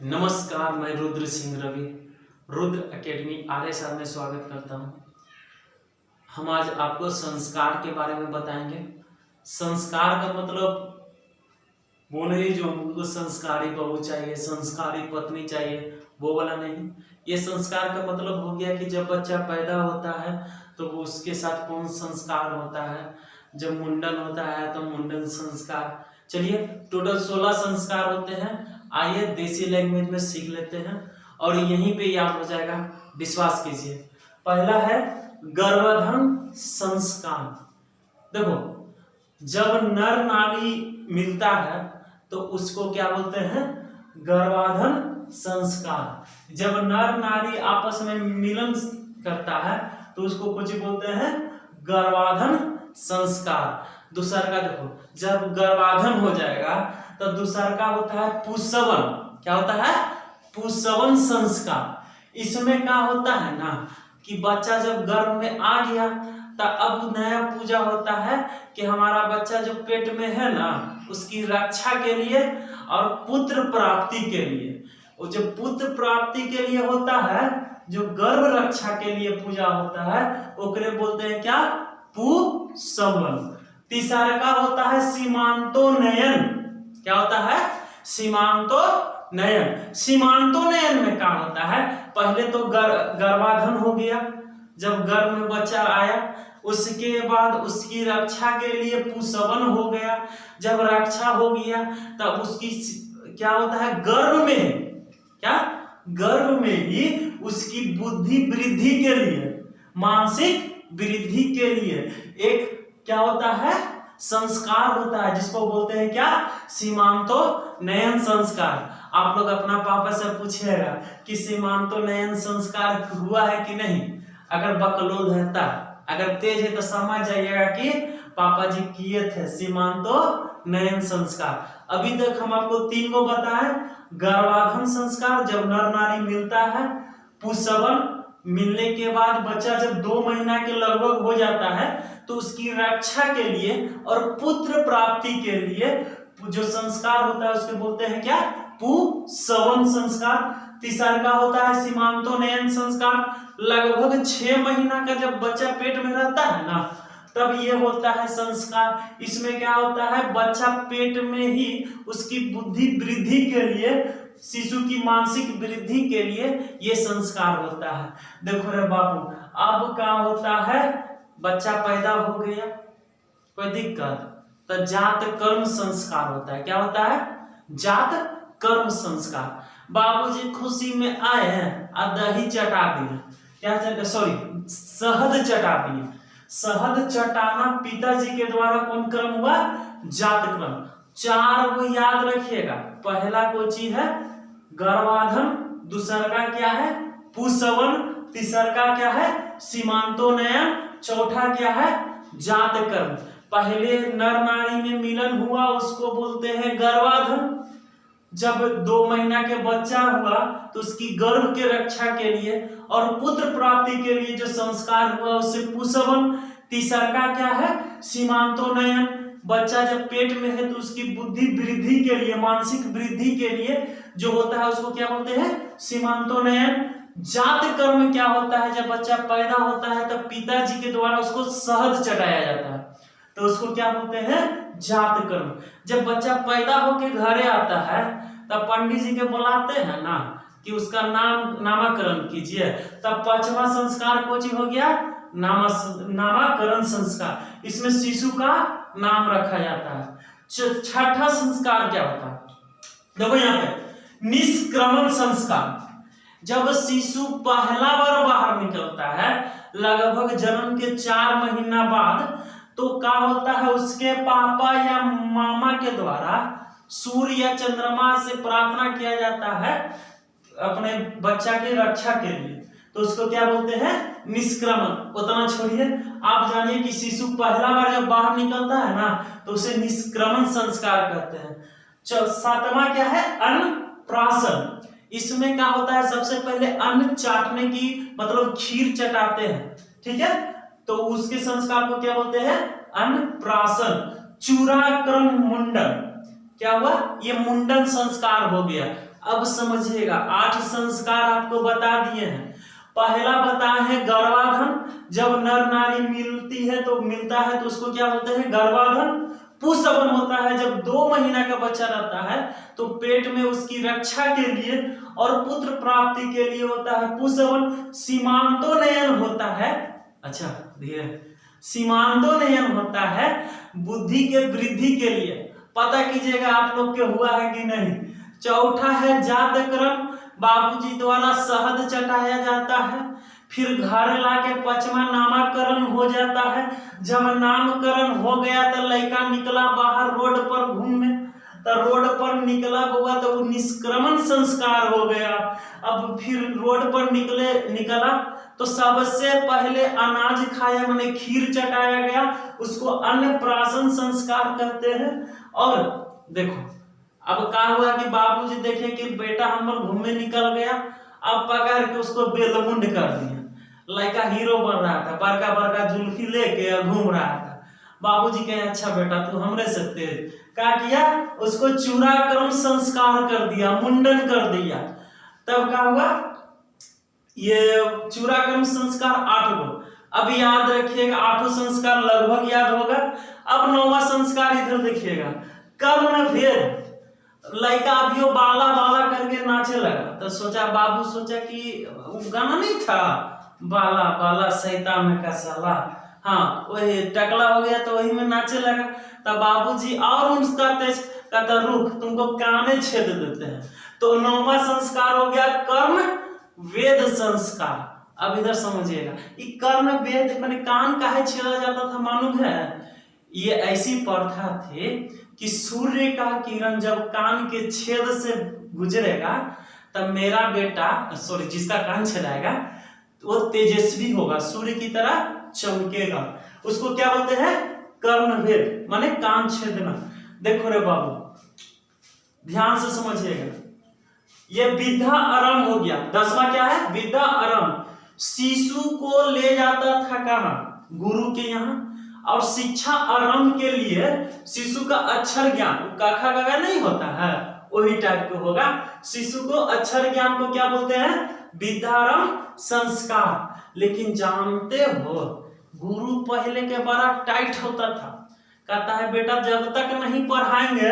नमस्कार, मैं Rudra Singh Ravi Rudra academy are में स्वागत करता हूं। हम आज आपको संस्कार के बारे में बताएंगे। संस्कार का मतलब वो नहीं जो हमको संस्कारी बहू चाहिए, संस्कारी पत्नी चाहिए, वो वाला नहीं। ये संस्कार का मतलब हो गया कि जब बच्चा पैदा होता है तो उसके साथ कौन संस्कार होता है। जब मुंडन होता है तो मुंडन संस्कार। चलिए, टोटल 16 संस्कार होते हैं। आइए देसी लैंग्वेज में सीख लेते हैं और यहीं पे याद हो जाएगा, विश्वास कीजिए। पहला है गर्भाधान संस्कार। देखो, जब नर नारी मिलता है तो उसको क्या बोलते हैं? गर्भाधान संस्कार। जब नर नारी आपस में मिलन करता है तो उसको कुछ बोलते हैं गर्भाधान संस्कार। दूसरा का देखो, जब गर्भाधान हो जाएगा तो दूसरा का होता है पुंसवन। क्या होता है? पुंसवन संस्कार। इसमें क्या होता है ना कि बच्चा जब गर्भ में आ गया तो अब नया पूजा होता है कि हमारा बच्चा जो पेट में है ना उसकी रक्षा के लिए और पुत्र प्राप्ति के लिए। और जो पुत्र प्राप्ति के लिए होता है, जो गर्भ रक्षा के लिए पूजा होता है, ओकरे बोलते हैं क्या? पुंसवन। तीसरा का होता है सीमांतोन्नयन। क्या होता है? सीमांतोन्नयन। सीमांतोन्नयन में क्या होता है? पहले तो गर्भाधान हो गया, जब गर्भ में बच्चा आया, उसके बाद उसकी रक्षा के लिए पुंसवन हो गया। जब रक्षा हो गया तब उसकी क्या होता है? गर्भ में क्या? गर्भ में ही उसकी बुद्धि वृद्धि के लिए, मानसिक वृद्धि के लिए एक क्या होता है? संस्कार होता है, जिसको बोलते हैं क्या? सीमांतोन्नयन संस्कार। आप लोग अपना पापा से पूछिएगा कि सीमांतोन्नयन संस्कार हुआ है कि नहीं। अगर बकलोल है तब, अगर तेज है तो समझ जाइएगा कि पापा जी किए थे सीमांतोन्नयन संस्कार। अभी तक हम आपको 3 को बताए। गर्भाधान संस्कार, जब नर नारी मिलता है। पुंसवन, मिलने के बाद बच्चा जब 2 महीना के लगभग हो जाता है तो उसकी रक्षा के लिए और पुत्र प्राप्ति के लिए जो संस्कार होता है उसके बोलते हैं क्या? पुंसवन संस्कार। तीसरा का होता है सीमांतोन्नयन संस्कार। लगभग 6 महीना का जब बच्चा पेट में रहता है ना तब ये होता है संस्कार। इसमें क्या होता है? बच्चा पेट में ही उसकी बुद्धि वृद्धि के लिए, शिशु की मानसिक वृद्धि के लिए ये संस्कार होता है। देखो रे बाबू, अब क्या होता है? बच्चा पैदा हो गया, कोई दिक्कत, तो जात कर्म संस्कार होता है। क्या होता है? जात कर्म संस्कार। बाबूजी खुशी में आए हैं और दही चटा दिए, क्या चटा? सॉरी, शहद चटा दिए। शहद चटाना पिताजी के द्वारा कौन क्रम हुआ? जात क्रम। 4 को याद रखिएगा। पहला कोई चीज है गर्भाधान, दूसरा का क्या है? पुंसवन, तीसरा का क्या है? सीमांतोन्नयन, चौथा क्या है? जात कर्म। पहले नर नारी में मिलन हुआ उसको बोलते हैं गर्भाधान। जब 2 महीना के बच्चा हुआ तो उसकी गर्भ के रक्षा के लिए और पुत्र प्राप्ति के लिए जो संस्कार हुआ उससे पुंसवन। तीसरा का क्या है? सीमांतोन्नयन। बच्चा जब पेट में है तो उसकी बुद्धि वृद्धि के लिए, मानसिक वृद्धि के लिए जो होता है उसको क्या बोलते हैं? सीमांतोन्नयन। जात कर्म क्या होता है? जब बच्चा पैदा होता है तब पिताजी के द्वारा उसको शहद चटाया जाता है तो उसको क्या बोलते हैं? जात कर्म। जब बच्चा पैदा होके घरे आता है तब पंडित जी के बुलाते हैं ना कि उसका नामकरण कीजिए, तब 5वां संस्कार कौन हो गया? नामकरण संस्कार। इसमें शिशु का नाम रखा जाता है। 6ठा संस्कार क्या होता है? देखो यहाँ पे निष्क्रमण संस्कार। जब शिशु पहला बार बाहर निकलता है लगभग जन्म के 4 महीना बाद, तो क्या होता है? उसके पापा या मामा के द्वारा सूर्य या चंद्रमा से प्रार्थना किया जाता है अपने बच्चा की रक्षा के लिए, तो उसको क्या बोलते हैं? निष्क्रमण। उतना छोड़िए, आप जानिए कि शिशु पहला बार जब बाहर निकलता है ना तो उसे निष्क्रमण संस्कार कहते हैं। 7वां क्या है? अन्नप्राशन। इसमें क्या होता है? सबसे पहले अन्न चाटने की, मतलब खीर चटाते हैं, ठीक है, तो उसके संस्कार को क्या बोलते हैं? अन्नप्राशन। चूड़ाक्रम मुंडन। क्या हुआ? ये मुंडन संस्कार हो गया। अब समझिएगा 8 संस्कार आपको बता दिए हैं। पहला बताए हैं गर्भाधान, जब नर नारी मिलता है तो उसको क्या बोलते हैं, गर्भाधान। पुंसवन होता है जब 2 महीना का बच्चा रहता है तो पेट में उसकी रक्षा के लिए और पुत्र प्राप्ति के लिए होता है पुंसवन। सीमांतोनयन होता है, अच्छा धीरे, सीमांतोनयन होता है बुद्धि के वृद्धि के लिए। पता कीजिएगा आप लोग के हुआ है कि नहीं। चौथा है जातकर्म, बाबूजी द्वारा शहद चटाया जाता है। फिर घर लाके 5वां नामकरण हो जाता है। जब नामकरण हो गया तो लड़का निकला बाहर रोड पर घूमने, तो रोड पर निकला हुआ तो वो निष्क्रमण संस्कार हो गया। अब फिर रोड पर निकला तो सबसे पहले अनाज खाया, माने खीर चटाया गया, उसको अन्नप्राशन संस्कार कहते हैं। और देखो अब क्या हुआ कि बाबूजी देखे कि बेटा हमर घूमने निकल गया, अब पकड़ के उसको बेलमुंड कर दिया। लड़का हीरो बन रहा था, बड़का बड़का जुल्फी लेके घूम रहा था। बाबूजी कहे अच्छा बेटा तू हमरे से तेज, क्या किया, उसको चूड़ाक्रम संस्कार कर दिया, मुंडन कर दिया। तब क्या हुआ, ये चूड़ाक्रम संस्कार 8 गो। अब याद रखिएगा 8 संस्कार लगभग याद होगा। अब 9वां संस्कार इधर देखिएगा, कर्म भेद। लड़का अभी बाला बाला करके नाचे लगा तो सोचा, बाबू सोचा कि वो गाना नहीं था बाला बाला सैता में का साला, हाँ वही टकला हो गया तो वही में नाचे लगा। तब बाबूजी और उसका तेज कहता रुक तुमको काने छेद देते हैं। तो 9वां संस्कार हो गया कर्म वेद संस्कार। अब इधर समझिएगा, ये कर्म वेद माने कान काहे छेदा जाता था मालूम है। ये ऐसी प्रथा थी कि सूर्य का किरण जब कान के छेद से गुजरेगा तब मेरा बेटा सॉरी जिसका कान छेदाएगा वो तेजस्वी होगा, सूर्य की तरह चमकेगा। उसको क्या बोलते हैं, कर्णभेद माने कान छेदना। देखो रे बाबू ध्यान से समझिएगा, ये विद्या आरंभ हो गया। 10वां क्या है, विद्या आरंभ। शिशु को ले जाता था कहाँ, गुरु के यहाँ, और शिक्षा आरंभ के लिए शिशु का अक्षर ज्ञान, काखा गागा नहीं होता है वही टाइप का होगा। शिशु को अक्षर ज्ञान को क्या बोलते हैं, विद्यारंभ संस्कार। लेकिन जानते हो गुरु पहले के बड़ा टाइट होता था, कहता है बेटा जब तक नहीं पढ़ाएंगे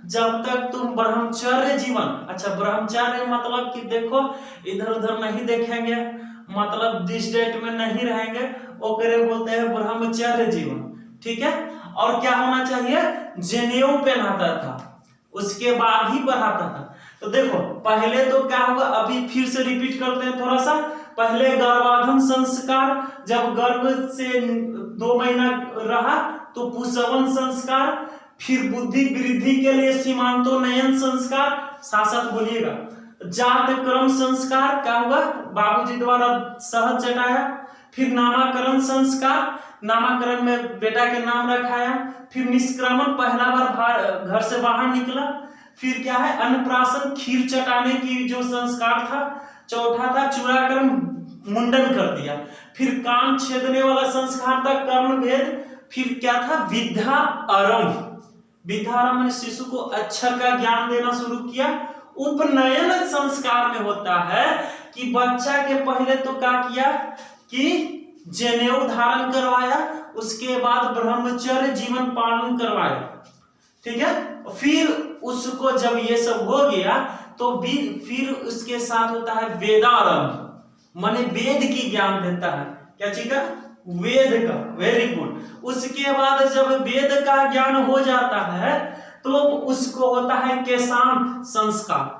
जब तक तुम ब्रह्मचर्य जीवन, अच्छा ब्रह्मचर्य मतलब कि देखो इधर उधर नहीं देखेंगे, मतलब दिस डेट में नहीं रहेंगे, ओकरे बोलते हैं ब्रह्मचर्य जीवन, ठीक है। और क्या होना चाहिए, जनेऊ पहनाता था, उसके बाद ही पढ़ाता था। तो देखो पहले तो क्या होगा, अभी फिर से रिपीट करते हैं थोड़ा सा। पहले गर्भाधान संस्कार, जब गर्भ से 2 महीना रहा तो पुंसवन संस्कार, फिर बुद्धि वृद्धि के लिए सीमांतोनयन संस्कार, साथ साथ बोलिएगा। जात क्रम संस्कार क्या हुआ, बाबूजी द्वारा शहद चटाया। फिर नामकरण संस्कार, नामकरण में बेटा के नाम रखाया। फिर निष्क्रमण, पहला बार घर से बाहर निकला। फिर क्या है, अन्नप्राशन, खीर चटाने की जो संस्कार था। चौथा था चूड़ाक्रम, मुंडन कर दिया। फिर कान छेदने वाला संस्कार था कर्म भेद। फिर क्या था, विद्या आरंभ। विद्या आरंभ में शिशु को अक्षर का ज्ञान देना शुरू किया। उपनयन संस्कार में होता है कि बच्चा के पहले तो क्या किया कि जनेऊ धारण करवाया, उसके बाद ब्रह्मचर्य जीवन पालन करवाया, ठीक है। फिर उसको जब ये सब हो गया तो फिर उसके साथ होता है वेदारंभ, माने वेद की ज्ञान देता है। क्या चीज का, वेद का, वेरी गुड। उसके बाद जब वेद का ज्ञान हो जाता है तो उसको होता है केशांत संस्कार।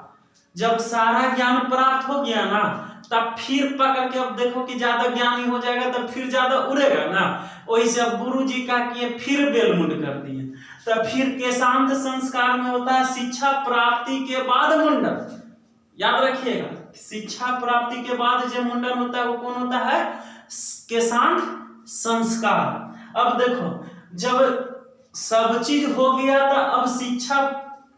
जब सारा ज्ञान प्राप्त हो गया ना तब फिर पकड़ के, अब देखो कि ज्यादा ज्ञानी हो जाएगा तब फिर ज्यादा उड़ेगा ना, वही से अब गुरु जी का किए फिर बेलमुंड कर दिए। तब फिर केशांत संस्कार में होता है शिक्षा प्राप्ति के बाद मुंडन। याद रखिएगा, शिक्षा प्राप्ति के बाद जो मुंडन होता है वो कौन होता है, केशांत संस्कार। अब देखो जब सब चीज हो गया था, अब शिक्षा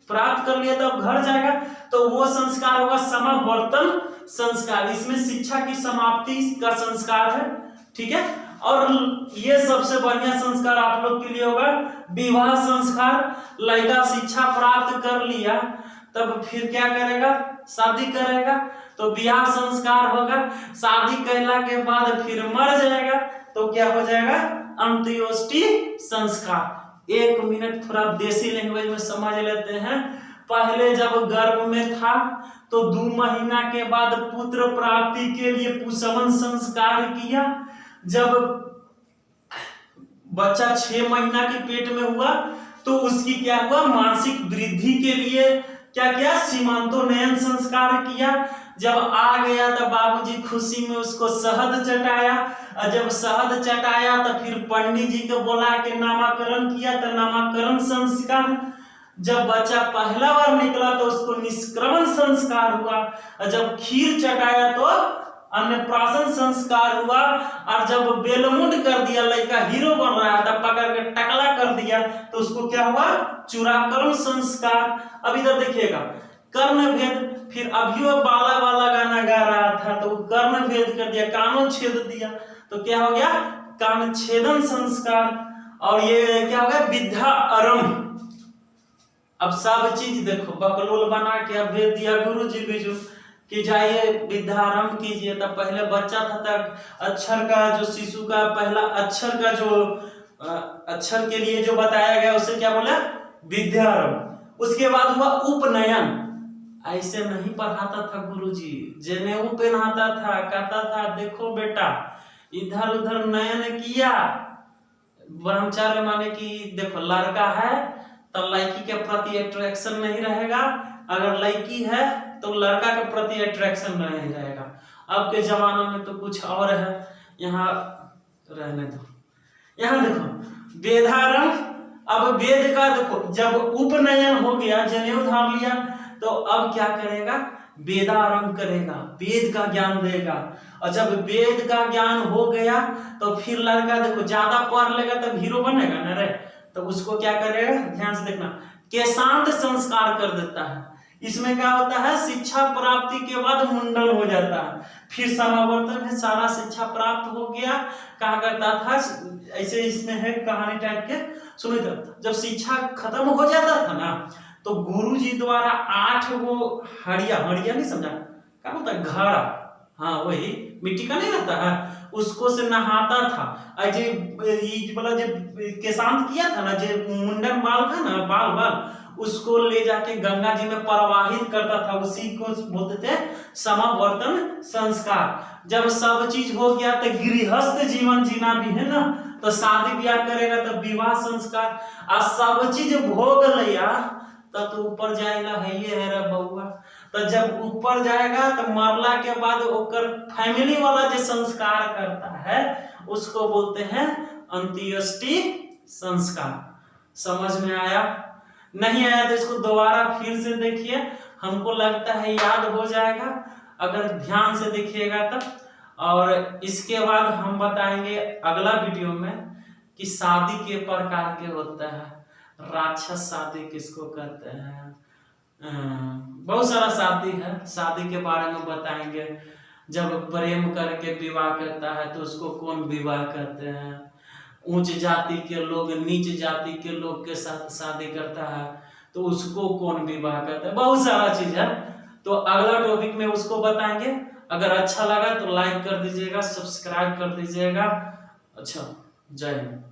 प्राप्त कर लिया तब घर जाएगा तो वो संस्कार होगा समावर्तन संस्कार। इसमें शिक्षा की समाप्ति का संस्कार है, ठीक है। और ये सबसे बढ़िया संस्कार आप लोग के लिए होगा विवाह संस्कार। लड़का शिक्षा प्राप्त कर लिया तब फिर क्या करेगा, शादी करेगा, तो ब्याह संस्कार होगा। शादी कहला के बाद फिर मर जाएगा तो क्या हो जाएगा, अंत्येष्टि संस्कार। 1 मिनट थोड़ा देसी लैंग्वेज में समझ लेते हैं। पहले जब गर्भ में था तो 2 महीना के बाद पुत्र प्राप्ति के लिए पुंसवन संस्कार किया। जब बच्चा 6 महीना के पेट में हुआ तो उसकी क्या हुआ, मानसिक वृद्धि के लिए क्या किया, सीमांतोन्नयन संस्कार किया। जब आ गया तो बाबूजी खुशी में उसको शहद चटाया, और जब शहद चटाया तो फिर पंडित जी को बुला के नामकरण किया, तो नामकरण संस्कार। जब बच्चा पहला बार निकला तो उसको निष्क्रमण संस्कार हुआ, और जब खीर चटाया तो अन्नप्राशन संस्कार हुआ, और जब बेलमुंड कर दिया, लड़का हीरो बन रहा था, पकड़ के टकला कर दिया तो उसको क्या हुआ, चूड़ाकरण संस्कार। अब इधर देखिएगा, कर्ण भेद। फिर अभी वो बाला वाला गाना गा रहा था तो कर्ण भेद कर दिया, कानों छेद दिया, तो क्या हो गया, कान छेदन संस्कार। और ये क्या हो गया, विद्या आरंभ। अब सब चीज देखो, बकलोल बना के अब भेज दिया गुरुजी बीजू कि जाइए विद्यारंभ कीजिए। तब पहले बच्चा था तक अक्षर का जो शिशु का पहला अक्षर का जो अक्षर के लिए जो बताया गया उसे क्या बोला, विद्यारंभ। उसके बाद हुआ उपनयन। ऐसे नहीं पढ़ाता था गुरुजी, जनेऊ पहनाता था, कहता था देखो बेटा इधर उधर नयन किया। ब्रह्मचार्य माने कि देखो लड़का है तो लड़की के प्रति अट्रैक्शन नहीं रहेगा, अगर लड़की है तो लड़का के प्रति अट्रैक्शन नहीं रहेगा। अब के जमाने में तो कुछ और है, यहाँ रहने दो। यहाँ देखो वेदारंभ। अब वेद का देखो, जब उपनयन हो गया, जनेऊ धार लिया, तो अब क्या करेगा, वेदारंभ करेगा, वेद का ज्ञान देगा। और जब वेद का ज्ञान हो गया तो फिर लड़का देखो ज्यादा पढ़ लेगा तब हीरो बनेगा ना रे, तो उसको क्या करेगा, ध्यान से देखना, केशांत संस्कार कर देता है। इसमें क्या होता है, शिक्षा प्राप्ति के बाद मुंडन हो जाता है, फिर समावर्तन है, सारा शिक्षा प्राप्त हो गया। कहा करता था ऐसे, इसमें है कहानी टाइप के, सुनिए तो जब शिक्षा खत्म हो जाता था ना तो गुरुजी द्वारा 8 वो हड़िया नहीं समझा, क्या बोलता है, घड़ा, हाँ वही मिट्टी का नहीं रहता है, उसको से नहाता था। अजय बोला जब केशांत किया था ना, जो मुंडन बाल था ना, बाल उसको ले जाके गंगा जी में प्रवाहित करता था, उसी को बोलते थे समावर्तन संस्कार। जब सब चीज हो गया तो गृहस्थ जीवन जीना भी है ना, तो शादी ब्याह करेगा तो विवाह संस्कार। आ सब चीज भोग लिया तब तो ऊपर जाएगा, है ये है रे बउआ। तो जब ऊपर जाएगा तो मरला के बाद ओकर फैमिली वाला जो संस्कार करता है उसको बोलते हैं अंत्येष्टि संस्कार। समझ में आया? नहीं आया तो इसको दोबारा फिर से देखिए, हमको लगता है याद हो जाएगा अगर ध्यान से देखिएगा तब। और इसके बाद हम बताएंगे अगला वीडियो में कि शादी के प्रकार के होता है, राक्षस शादी किसको कहते हैं, बहुत सारा शादी है, शादी के बारे में बताएंगे। जब प्रेम करके विवाह करता है तो उसको कौन विवाह कहते हैं, उच्च जाति के लोग नीच जाति के लोग के साथ शादी करता है तो उसको कौन विवाह कहता है, बहुत सारा चीज है। तो अगला टॉपिक में उसको बताएंगे। अगर अच्छा लगा तो लाइक कर दीजिएगा, सब्सक्राइब कर दीजिएगा। अच्छा, जय हिंद।